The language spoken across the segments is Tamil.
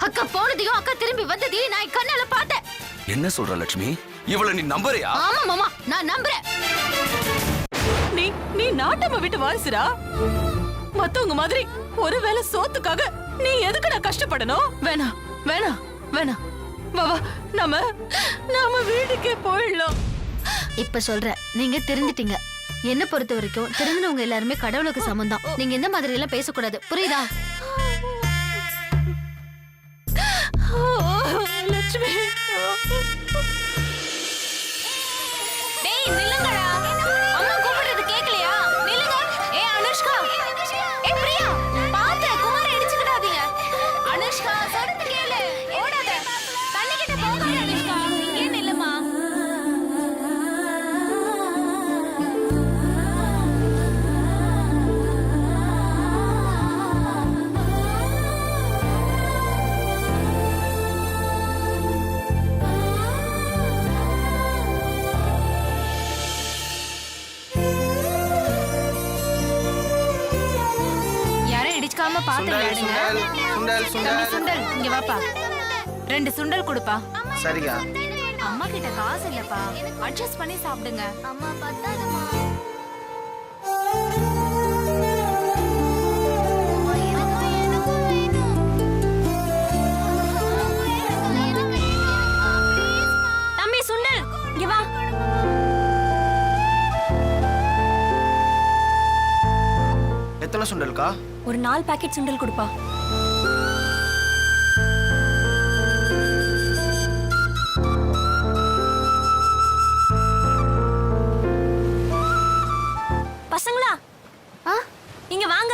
அக்கா போனதையும் அக்கா திரும்பி வந்ததையும் நான் கண்ணால பார்த்தேன். என்ன சொல்ற லட்சுமி? இவள நீ நம்புறியா? ஆமா மாமா, நான் நம்புறேன். நீ நாட்டம விட்டு வாரிசுடா. மத்தவங்க மாதிரி ஒருவேளை சோத்துக்காக நீ எதுக்குடா கஷ்டப்படணும்? வேணாம் வேணாம் வேணாம், வா வா, நாம வீட்டுக்கே போயிடலாம். இப்ப சொல்ற, நீங்க தெரிஞ்சிட்டீங்க. என்ன பொறுத்த வரைக்கும் தெரிஞ்சவங்க எல்லாருமே கடவுளுக்கு சமந்தான். நீங்க இந்த மாதிரி எல்லாம் பேசக்கூடாது, புரியுதா? லட்சுமி, டேய் நில்லுங்கடா. அம்மா கூப்பிடுறது கேக்கலையா? நில்லுங்க. ஏய் அனுஷ்கா, ஏய் பிரியா, பாத்து குமார இடிச்சுக்கிடாதீங்க. அனுஷ்கா சொல்றது கேளு, ஓடாத. தண்ணி கிட்ட போகாத அனுஷ்கா, இங்கே நில்லுமா. பாத்து விளையாடுங்க. தம்பி சுண்டல், இங்க வாப்பா. 2 சுண்டல் கொடுப்பா. சரியா? அம்மா கிட்ட காசு இல்லப்பா, அட்ஜஸ்ட் பண்ணி சாப்பிடுங்க. அம்மா பத்தாதம்மா. தம்பி சுண்டல், இங்க வா. எத்தனை சுண்டல்கா? ஒரு 4 பாக்கெட் சுண்டல் கொடுப்பா. பசங்களா, இங்க வாங்க.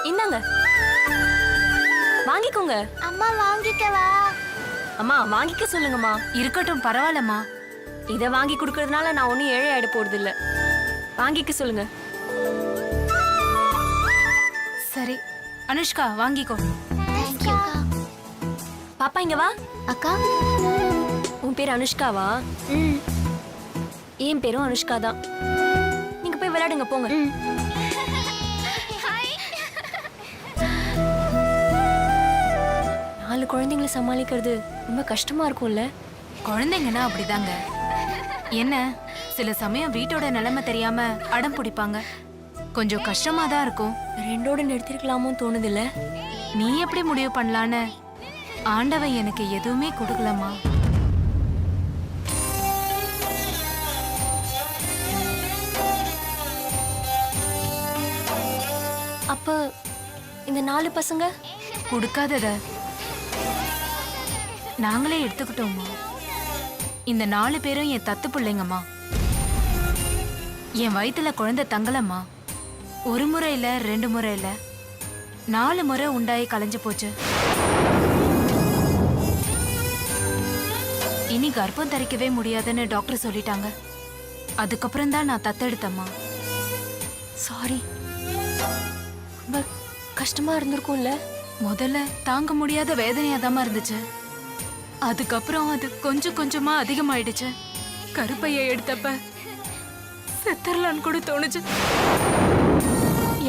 இந்தாங்க, வாங்கிக்கோங்க. அம்மா வாங்கிக்கவா? அம்மா வாங்கிக்க சொல்லுங்கம்மா. இருக்கட்டும், பரவாயில்லம்மா. இத வாங்கி கொடுக்கறதுனால நான் ஒன்னும் ஏழை ஆயிட போறது இல்ல. வாங்கிக்க சொல்லுங்க. சரி அனுஷ்கா, வாங்கிக்கோ. தேங்க்யூ அக்கா. பாப்பா இங்க வா. அக்கா, உன் பேர் அனுஷ்காவா? என் பேரும் அனுஷ்கா தான். நீங்க போய் விளையாடுங்க, போங்க. நாலு குழந்தைங்களை சமாளிக்கிறது ரொம்ப கஷ்டமா இருக்கும்ல? குழந்தைங்கன்னா அப்படிதாங்க. என்ன, சில சமயம் வீட்டோட நிலைமை தெரியாம அடம் பிடிப்பாங்க. கொஞ்சம் கஷ்டமா தான் இருக்கும். 2ஓட நிறுத்திருக்கலாமோ தோணுது இல்ல? நீ எப்படி முடிவு பண்ணலான்னு ஆண்டவன் எனக்கு எதுவுமே கொடுக்கலமா. அப்ப இந்த 4 பசங்க கொடுக்காதத நாங்களே எடுத்துக்கிட்டோம்மா. இந்த 4 பேரும் என் தத்து பிள்ளைங்கம்மா. என் வயித்துல குழந்தை தங்கலம்மா. 1 முறை இல்ல, 2 முறை இல்ல, 4 முறை உண்டாயி கலைஞ்சு போச்சு. இனி கர்ப்பம் தரிக்கவே முடியாதுன்னு டாக்டர் சொல்லிட்டாங்க. அதுக்கப்புறம் தான் நான் தத்தெடுத்தம்மா. சாரி, ரொம்ப கஷ்டமா இருந்திருக்கும்ல? முதல்ல தாங்க முடியாத வேதனையாதாம்மா இருந்துச்சு. அதுக்கப்புறம் அது கொஞ்சம் கொஞ்சமா அதிகமாயிடுச்சு. கருப்பையை எடுத்தப்ப செத்தரலான்னு கூட தோணுச்சு.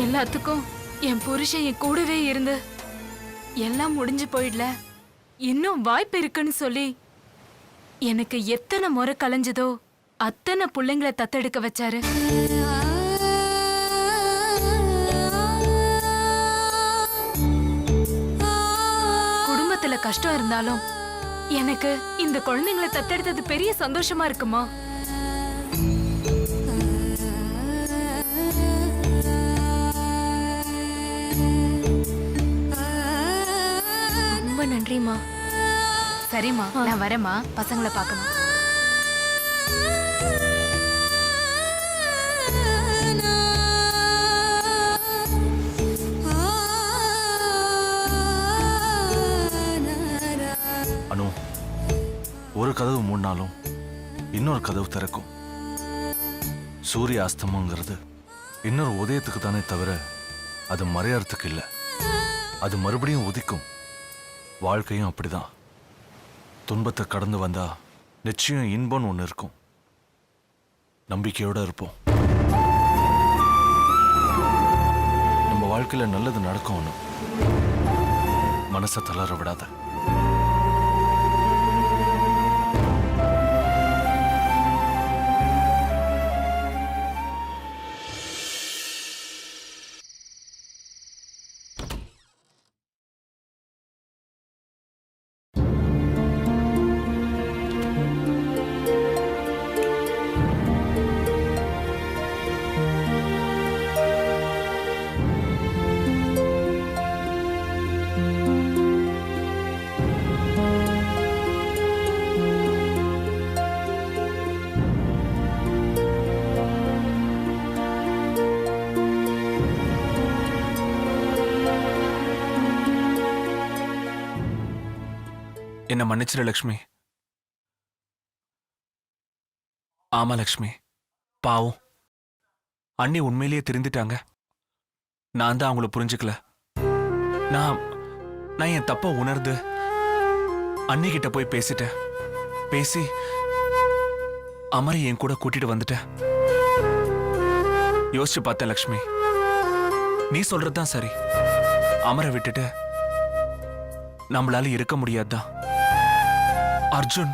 எல்லாத்துக்கும் என் புருஷன் என் கூடவே இருந்து எல்லாம் முடிஞ்சு போயிடல, இன்னும் வாய்ப்பு இருக்குன்னு சொல்லி எனக்கு எத்தனை முறை கலைஞ்சதோ அத்தனை பிள்ளைங்களை தத்தெடுக்க வச்சாரு. குடும்பத்துல கஷ்டம் இருந்தாலும் எனக்கு இந்த குழந்தைங்களை தத்தெடுத்தது பெரிய சந்தோஷமா இருக்குமா. ரொம்ப நன்றிமா. சரிம்மா, நான் வரேம்மா. பசங்களை பார்க்கணும். அனு, ஒரு கதவு மூடினாலும் இன்னொரு கதவு திறக்கும். சூரிய அஸ்தமங்கிறது இன்னொரு உதயத்துக்கு தானே தவிர அது மறையறதுக்கு இல்லை. அது மறுபடியும் உதிக்கும். வாழ்க்கையும் அப்படிதான். துன்பத்தை கடந்து வந்தா நிச்சயம் இன்பம்னு ஒன்று இருக்கும். நம்பிக்கையோட இருப்போம். நம்ம வாழ்க்கையில நல்லது நடக்கும். மனசை தளர விடாத. என்ன மன்னிச்சிரு லக்ஷ்மி. ஆமா லக்ஷ்மி, பாவம் அண்ணி உண்மையிலேயே திருந்திட்டாங்க. நான் தான் அவங்கள புரிஞ்சுக்கல. நான் என் தப்ப உணர்ந்து அண்ணி கிட்ட போய் பேசிட்டேன். பேசி அமரை என் கூட கூட்டிட்டு வந்துட்டேன். யோசிச்சு பார்த்தேன் லக்ஷ்மி, நீ சொல்றதுதான் சரி. அமரை விட்டுட்டு நம்மளால இருக்க முடியாதுதான். அர்ஜுன்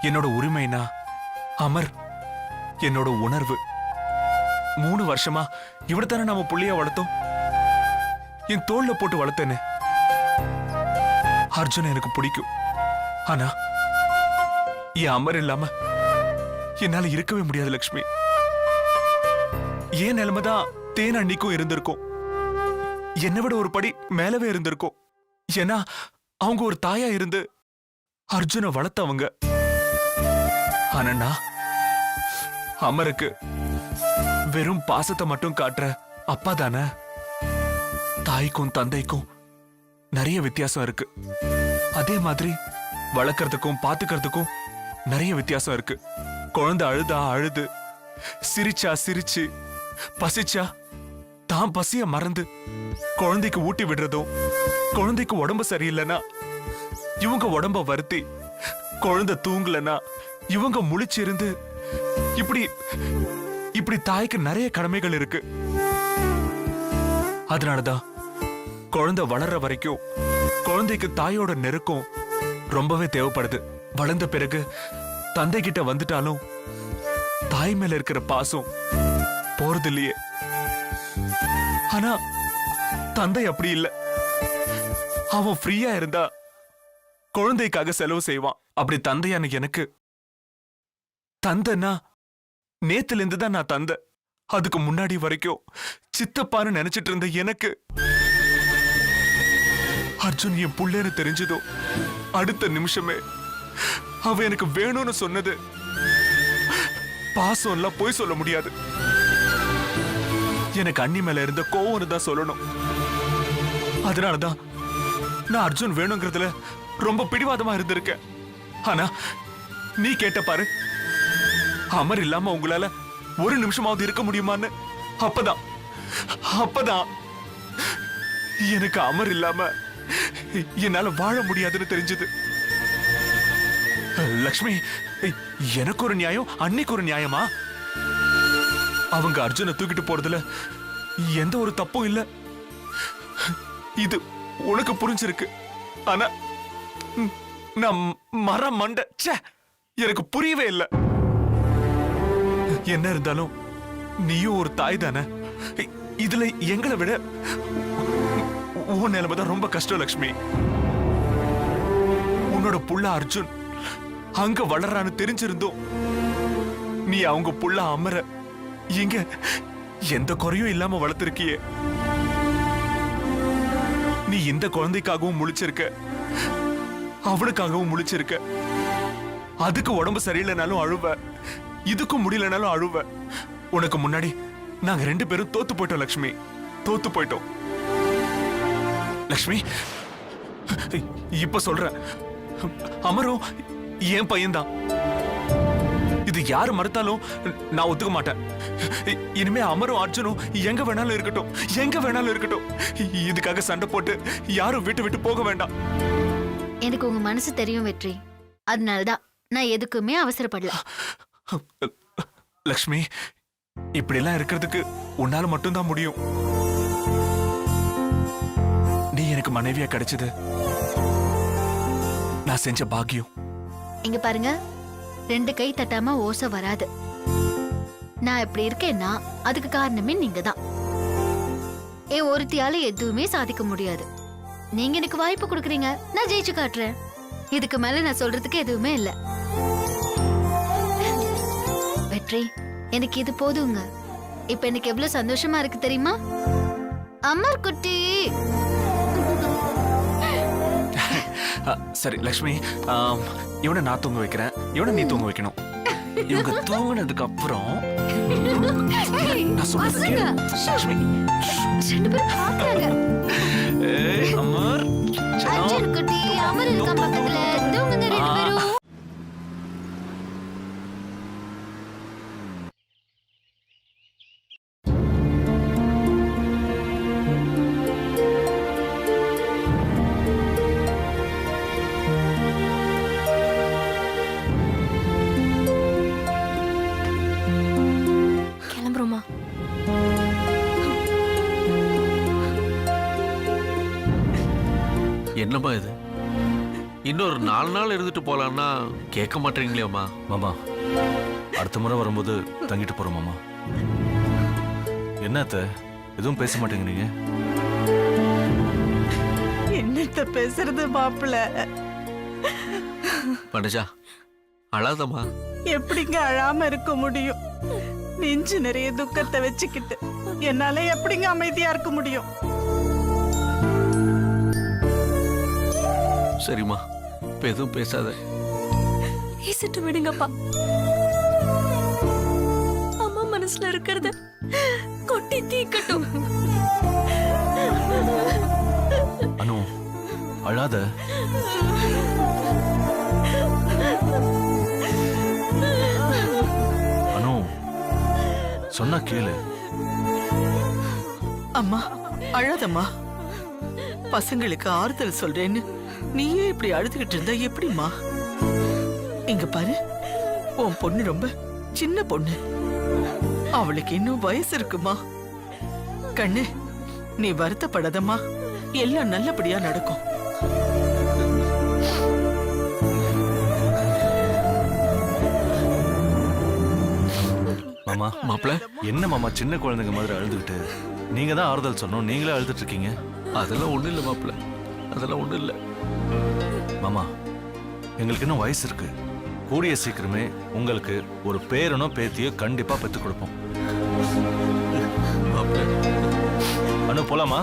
என்னோட உரிமைனா, அமர் என்னோட உணர்வு. 3 வருஷமா இவனத்தானே நாம புள்ளைய வளர்த்தோம். என் தோல்ல போட்டு வளர்த்தேன்னு. அர்ஜுன் எனக்கு பிடிக்கும். ஆனா என் அமர் இல்லாம என்னால இருக்கவே முடியாது லக்ஷ்மி. ஏன் நிலைமைதான் தேன் அன்னிக்கும் இருந்திருக்கும். என்னை விட ஒரு படி மேலவே இருந்திருக்கும். ஏன்னா அவங்க ஒரு தாயா இருந்து அர்ஜுனை வளர்த்தவங்க. ஆனா அமருக்கு வெறும் பாசத்தை மட்டும் காட்டுற அப்பா தானே. தாய்க்கும் தந்தைக்கும் நிறைய வித்தியாசம் இருக்கு. அதே மாதிரி வளர்க்கறதுக்கும் பாத்துக்கிறதுக்கும் நிறைய வித்தியாசம் இருக்கு. குழந்தை அழுதா அழுது, சிரிச்சா சிரிச்சு, பசிச்சா தான் பசிய மறந்து குழந்தைக்கு ஊட்டி விடுறதும், குழந்தைக்கு உடம்பு சரியில்லைன்னா இவங்க உடம்ப வருத்தி, குழந்தை தூங்கலன்னா இவங்க முழிச்சிருந்து, இப்படி தாய்க்கு நிறைய கடமைகள் இருக்கு. அதனாலதான் குழந்தை வளர்ற வரைக்கும் குழந்தைக்கு தாயோட நெருக்கம் ரொம்பவே தேவைப்படுது. வளர்ந்த பிறகு தந்தை கிட்ட வந்துட்டாலும் தாய் மேல இருக்கிற பாசம் போறது இல்லையே. ஆனா தந்தை அப்படி இல்லை. அவன் ஃப்ரீயா இருந்தா குழந்தைக்காக செலவு செய்வான். அப்படி தந்தையான எனக்கு தந்தைன்னா நேத்துல இருந்து தான் நான் தந்தை. அதுக்கு முன்னாடி வரைக்கும் சித்தப்பான்னு நினைச்சிட்டு இருந்த எனக்கு அர்ஜுன் என் புள்ளேன்னு தெரிஞ்சதோ அடுத்த நிமிஷமே அவ எனக்கு வேணும்னு சொன்னது பாசம் எல்லாம் போய் சொல்ல முடியாது. எனக்கு அண்ணி மேல இருந்த கோவம்னு தான் சொல்லணும். அதனாலதான் நான் அர்ஜுன் வேணுங்கிறதுல ரொம்ப பிடிவாதமா இருந்திருக்கேன். ஆனா நீ கேட்ட பாரு, அமர் இல்லாம உங்களால ஒரு நிமிஷமாவது இருக்க முடியுமான்னு. அப்பதான் எனக்கு அமர் இல்லாம என்னால வாழ முடியாதுன்னு தெரிஞ்சது. லக்ஷ்மி, எனக்கு ஒரு நியாயம், அன்னைக்கு ஒரு நியாயமா? அவங்க அர்ஜுனை தூக்கிட்டு போறதுல எந்த ஒரு தப்பும் இல்ல. இது உனக்கு புரிஞ்சிருக்கு. ஆனா நான் மரம் மண்ட எனக்கு புரியவே இல்லை. என்ன இருந்தாலும் நீயும் ஒரு தாய் தானே. இதுல எங்களை விட உன் நிலைமைதான் ரொம்ப கஷ்டம் லக்ஷ்மி. உன்னோட புள்ள அர்ஜுன் அங்க வளர்றான்னு தெரிஞ்சிருந்தோம் நீ அவங்க புள்ள அமர இங்க எந்த குறையும் இல்லாம வளர்த்திருக்கியே. நீ இந்த குழந்தைக்காகவும் முழிச்சிருக்க, அவனுக்காகவும் முழிச்சிருக்க. அதுக்கு உடம்பு சரியில்லைனாலும் அழுவ, இதுக்கும் முடியலனாலும் அழுவ. உனக்கு முன்னாடி நாங்க 2 பேரும் தோத்து போயிட்டோம் லக்ஷ்மி, தோத்து போயிட்டோம். லக்ஷ்மி, இப்ப சொல்ற, அமரும் என் பையன்தான். இது யாரு மறுத்தாலும் நான் ஒத்துக்க மாட்டேன். இனிமே அமரும் அர்ஜுனும் எங்க வேணாலும் இருக்கட்டும், எங்க வேணாலும் இருக்கட்டும். இதுக்காக சண்டை போட்டு யாரும் விட்டு விட்டு போக வேண்டாம். எனக்கு உங்க மனசு தெரியும் வெற்றி. அதனாலதான் நான் எதுக்குமே அவசரப்படல. லக்ஷ்மி, இப்படி எல்லாம் இருக்கிறதுக்கு உன்னால மட்டும்தான் முடியும். நீ எனக்கு மனைவியா கிடைச்சது நான் செஞ்ச பாக்கியம். இங்க பாருங்க, 2 கை தட்டாம ஓசை வராது. நான் இப்படி இருக்கேன்னா அதுக்கு காரணமே நீங்க தான். ஒருத்தியால எதுவுமே சாதிக்க முடியாது. நீங்க எனக்கு வாய்ப்பு கொடுக்குறீங்க, நான் ஜெயிச்சு காட்டுறேன். இதுக்கு மேல நான் சொல்றதுக்கு எதுவுமே இல்ல. வெற்றி, எனக்கு இது போதுங்க. இப்ப எனக்கு எவ்வளவு சந்தோஷமா இருக்கு தெரியுமா? அமர் குட்டி. சரி லக்ஷ்மி, இவனை நான் தூங்க வைக்கிறேன், இவனை நீ தூங்க வைக்கணும். இவங்க தூங்கினதுக்கு அப்புறம் நான் சொல்றது கேளு. லக்ஷ்மி, 2 பேரும் பாக்குறாங்க. அமர், அர்ஜுன் குட்டி, அமர் இருக்கான் பக்கத்துல. தூங்குங்க 2 பேரும். கிளம்புறோமா? என்னம்மா இது? இன்னொரு 4 நாள் இருந்துட்டு போலான்னா கேட்க மாட்டீங்களேம்மா. மாமா, அடுத்த முறை வரும்போது தங்கிட்டு போறோம் மாமா. என்னத்த எதுவும் பேச மாட்டேங்கிறீங்க? என்னத்த பேசுறது மாப்பிள்ள? பனஜா, அழாதம்மா. எப்படிங்க அழாம இருக்க முடியும்? நெஞ்சு நிறைய துக்கத்தை வச்சுக்கிட்டு என்னால எப்படிங்க அமைதியா இருக்க முடியும்? சரிம்மா, இப்ப எதுவும் பேசாத. பேசிட்டு விடுங்கப்பா. அம்மா மனசுல இருக்கிறத கொட்டி தீக்கட்டும். அனு, அழாத. அனு, சொன்னா கேளு. அம்மா அழாதம்மா. பசங்களுக்கு ஆறுதல் சொல்றேன்னு நீயே இப்படி அழுதுகிட்டு இருந்தா எப்படிம்மா? இங்க பாரு, உன் பொண்ணு ரொம்ப சின்ன பொண்ணு. அவளுக்கு இன்னும் வயசு இருக்குமா. கண்ணு, நீ வருத்தப்படாதம்மா. எல்லாம் நல்லபடியா நடக்கும். மாமா, மாப்பிள, என்ன மாமா சின்ன குழந்தைங்க மாதிரி அழுதுகிட்டு? நீங்க தான் ஆறுதல் சொன்னோம், நீங்களே அழுதுட்டு இருக்கீங்க. அதெல்லாம் ஒண்ணும் இல்லை மாப்பிள, அதெல்லாம் ஒண்ணும் இல்லை. மாமா, எங்களுக்கு இன்னும் வயசு இருக்கு. கூடிய சீக்கிரமே உங்களுக்கு ஒரு பேரனோ பேத்தியோ கண்டிப்பா பெத்து கொடுப்போம். மாப்பிள, அனு, போலாமா?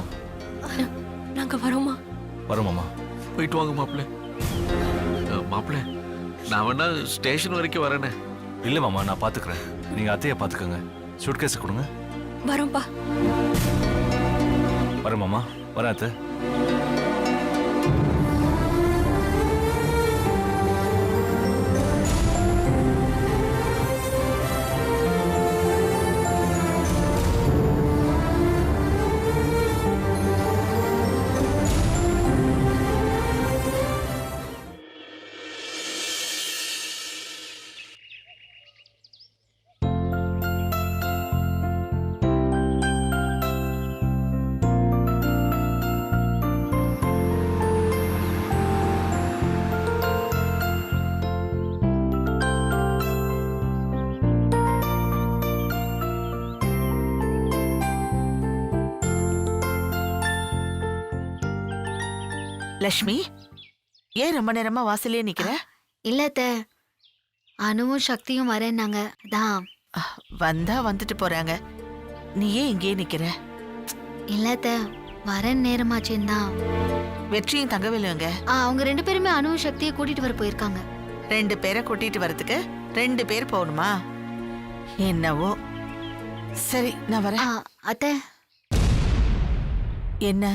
நாங்க வரோமா? வரோம் மாமா. போயிட்டு வாங்க மாப்பிள. மாப்பிள, நான் வேணா ஸ்டேஷன் வரைக்கும் வரேனே. இல்ல மாமா, நான் பாத்துக்கிறேன். நீங்க அத்தைய பாத்துக்கோங்க. சூட்கேஸ் கொடுங்க. வரோம்பா. வரேன் மாமா, வரேன் அத்தை. லட்சுமி, ஏன் ரொம்ப நேரமா வாசலே நிக்கிற? இல்ல அத்தை, அனுவும் சக்தியும் வரேன்னாங்க. அதான். வந்தா வந்துட்டு போறாங்க. நீ ஏன் இங்கே நிக்கிற? இல்ல அத்தை, வர நேரமாச்சேன்னு தான். வெற்றியும் தங்கவேலுங்க. அவங்க 2 பேருமே அனுவும் சக்தியை கூட்டிட்டு வர போயிருக்காங்க. 2 பேரை கூட்டிட்டு வரதுக்கு 2 பேர் போகணுமா? என்னவோ. சரி, நான் வரேன். அத்தை. என்ன?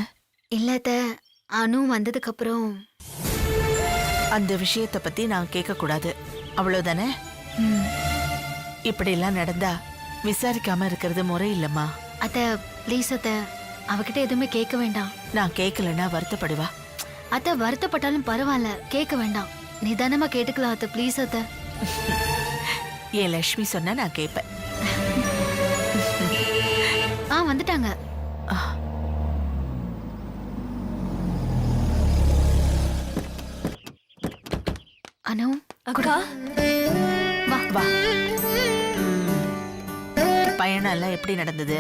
இல்ல அத்தை, அனு வந்ததுக்கு அப்புறம் அந்த விஷயத்தை பத்தி நான் கேட்க கூடாது, அவ்வளவுதானே? இப்படி எல்லாம் நடந்தா விசாரிக்காம இருக்கிறது முறை இல்லம்மா. அத்தை ப்ளீஸ் அத்தை, அவகிட்ட எதுவுமே கேட்க வேண்டாம். நான் கேட்கலன்னா வருத்தப்படுவா. அத்தை வருத்தப்பட்டாலும் பரவாயில்ல, கேட்க வேண்டாம். நிதானமா கேட்டுக்கலாம் அத்தை, ப்ளீஸ் அத்தை. என் லட்சுமி சொன்னா நான் கேட்பேன். வந்துட்டாங்க. அனு அக்கா வா வா. பயணம் எல்லாம் எப்படி நடந்தது?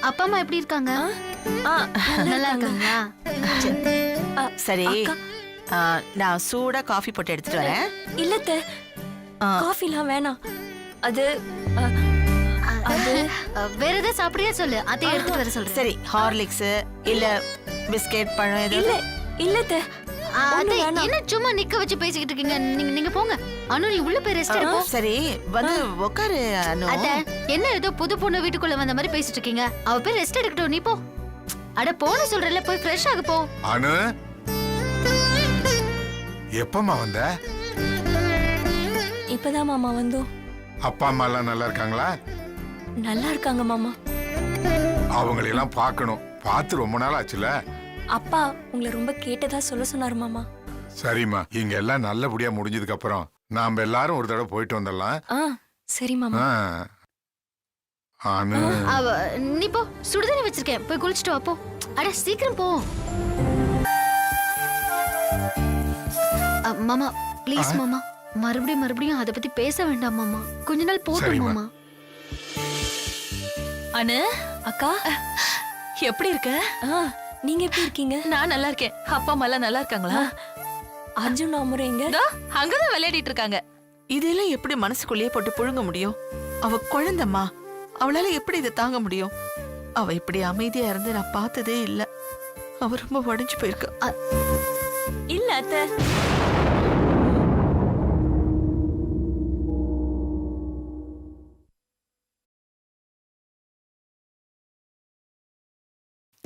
அப்பா அம்மா எப்படி இருக்காங்க? நல்லா இருக்காங்களா? சரி, நான் சூடா காஃபி போட்டு எடுத்துட்டு வரேன். இல்லத்த, காஃபிலாம் வேணாம். அது வேற ஏதாவது சாப்பிடுறியா சொல்லு, அதை எடுத்துட்டு வர சொல்றேன். சரி, ஹார்லிக்ஸ் இல்ல பிஸ்கெட் பழம் இல்ல எதுவும்? இல்லத்த. அத்தை, என்ன சும்மா நிக்க வச்சு பேசிக்கிட்டு இருக்கீங்க? நீங்க போங்க. அனு நீ உள்ள போய் ரெஸ்ட் எடுப்போ. சரி, வந்து உட்காரு அனு. அத்தை, என்ன ஏதோ புது பொண்ணு வீட்டுக்குள்ள வந்த மாதிரி பேசிட்டு இருக்கீங்க? அவ போய் ரெஸ்ட் எடுக்கட்டும், நீ போ. அட போன சொல்றல, போய் ஃப்ரெஷ் ஆக போ. அனு, எப்பமா வந்த? இப்பதான் மாமா வந்தோம். அப்பா அம்மா எல்லாம் நல்லா இருக்காங்களா? நல்லா இருக்காங்க மாமா. அவங்களெல்லாம் பார்க்கணும். பார்த்து ரொம்ப நாள் ஆச்சுல. அப்பா உங்களை ரொம்ப கேட்டதா சொல்ல சொன்னாரு மாமா. சரிம்மா, இங்க எல்லாம் நல்லபடியா முடிஞ்சதுக்கு அப்புறம் நாம எல்லாரும் ஒரு தடவை போயிட்டு வந்துடலாம். சரி மாமா. அனு, நீ போ, சுடுதண்ணி வச்சிருக்கேன், போய் குளிச்சுட்டு வா போ. அட சீக்கிரம் போ. மாமா ப்ளீஸ் மாமா, மறுபடியும் அத பத்தி பேச வேண்டாம் மாமா. கொஞ்ச நாள் போதும் மாமா. அனு அக்கா எப்படி இருக்க? நீங்க எப்படி இருக்கீங்க? நான் நல்லா இருக்கேன். அப்பா அம்மா எல்லாம் நல்லா இருக்காங்களா? அர்ஜுன் அமுறை எங்க? அங்கதான் விளையாடிட்டு இருக்காங்க. இதெல்லாம் எப்படி மனசுக்குள்ளேயே போட்டு புழுங்க முடியும்? அவ குழந்தம்மா, அவளால எப்படி இதை தாங்க முடியும்? அவ இப்படி அமைதியா இருந்து நான் பார்த்ததே இல்ல. அவ ரொம்ப உடைஞ்சு போயிருக்கா. இல்ல அத்தை,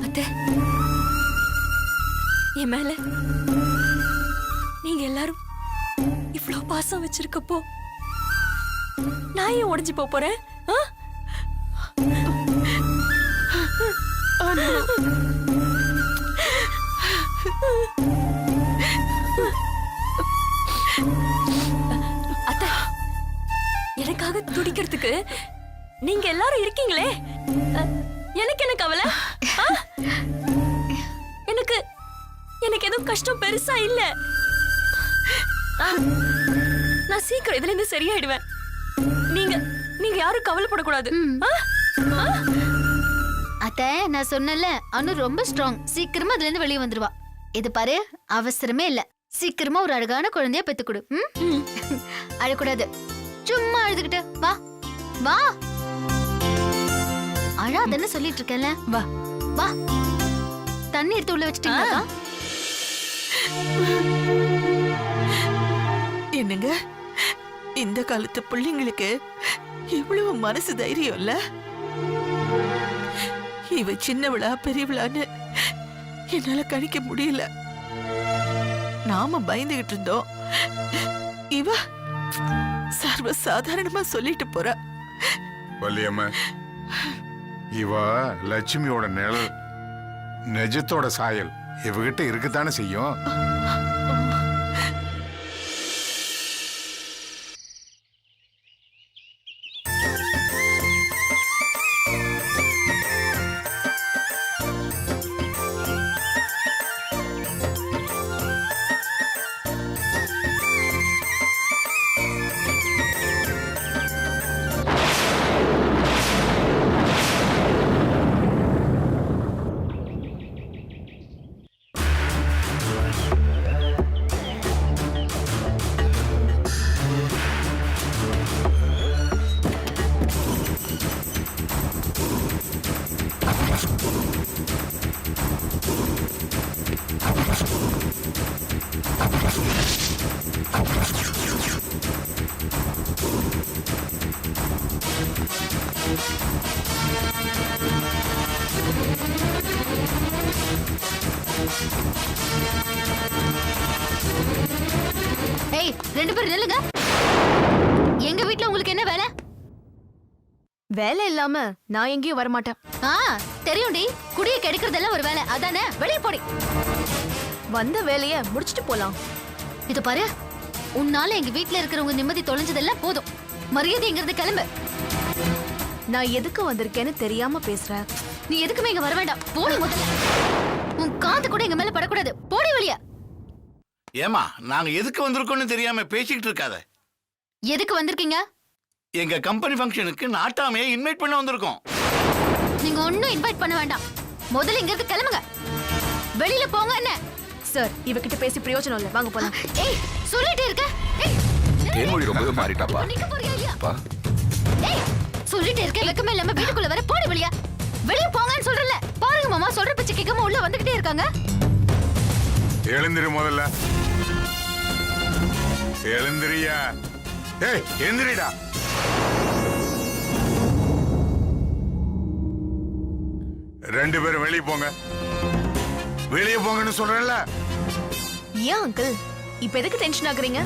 அத்தை என் மேல நீங்க எல்லாரும் இவ்ளோ பாசம் வச்சிருக்கப்போ நான் ஏன் உடைஞ்சு போறேன்? அத்தை, எனக்காக துடிக்கிறதுக்கு நீங்க எல்லாரும் இருக்கீங்களே, எனக்கு என்ன கவலை? எனக்கு எதுவும் கஷ்டம் பெருசா இல்ல. நான் சீக்கிரம் இதுல இருந்து சரியாயிடுவேன். நீங்க யாரும் கவலைப்படக்கூடாது. அத்தை, நான் சொன்னல, அனு ரொம்ப ஸ்ட்ராங். சீக்கிரமா அதுல இருந்து வெளியே வந்துருவா. இது பாரு, அவசரமே இல்ல. சீக்கிரமா ஒரு அழகான குழந்தைய பெத்து கொடு. அழக்கூடாது, சும்மா அழுதுகிட்டு வா வா. அழாதன்னு சொல்லிட்டு இருக்கேன்ல, வா வா. தண்ணி எடுத்து உள்ள வச்சிட்டீங்களா? என்னங்க, இந்த காலத்து பிள்ளைங்களுக்கு இவ்வளவு மனசு தைரியம் இல்ல? இவ சின்னவளா பெரியவளான்னு என்னால கணிக்க முடியல. நாம பயந்துகிட்டு இருந்தோம், இவ சர்வ சாதாரணமா சொல்லிட்டு போறா. வள்ளியம்மா, இவ லட்சுமியோட நிழல், நிஜத்தோட சாயல் இவகிட்ட இருக்குத்தானே செய்யும். ஏய், ரெண்டு பேரும் நில்லுங்க. எங்க வீட்ல உங்களுக்கு என்ன வேலை? வேலை இல்லாம நான் எங்கேயும் வரமாட்டேன். ஆ தெரியும்டி, குடிய கெடுக்கிறதெல்லாம் ஒரு வேலை அதானே? வெளியே போடி. வந்த வேலைய முடிச்சிட்டு போலாம். இது பாரு, உன்னால எங்க வீட்ல இருக்கிறவங்க நிம்மதி தொலைஞ்சதெல்லாம் போதும். மரியாதைங்கிறது கிளம்பு. நான் எதுக்கு வந்திருக்கேன்னு தெரியாம பேசுறேன். நீ எதுக்குமே இங்க வர வேண்டாம். போடி முதல்ல. உன் காத்து கூட எங்க மேல படக்கூடாது. போடி வெளிய. ஏமா நாங்க எதுக்கு வந்திருக்கோம்னு தெரியாம பேசிக்கிட்டு இருக்காத. எதுக்கு வந்திருக்கீங்க? எங்க கம்பெனி ஃபங்க்ஷனுக்கு நாட்டாமையை இன்வைட் பண்ண வந்திருக்கோம். நீங்க ஒன்னும் இன்வைட் பண்ண வேண்டாம். முதல்ல இங்க இருந்து கிளம்புங்க. வெளியில போங்க. என்ன சார், இவகிட்ட பேசி பிரயோஜனம் இல்ல. வாங்க போலாம். ஏய் சொல்லிட்டே இருக்க. ஏய் தேன்மொழி ரொம்பவே மாறிட்டாப்பா. நிக்க போறியா இல்லையா? பா. ஏய் சொல்லிட்டே இருக்க. வெக்கமே இல்லாம வீட்டுக்குள்ள வர. போடி வெளிய. வெளிய போங்கன்னு சொல்றல. பாருங்க மாமா, சொல்ற பேச்சு கேட்காம உள்ள வந்துகிட்டே இருக்காங்க. எழுந்திரு முதல்ல. எழுந்திரியா. ஏய் எழுந்திரிடா. ரெண்டு பேரும் வெளியே போங்க. வெளியே போங்கன்னு சொல்றேன்ல. ஏன் அங்கிள் இப்ப எதுக்கு டென்ஷன் ஆகுறீங்க?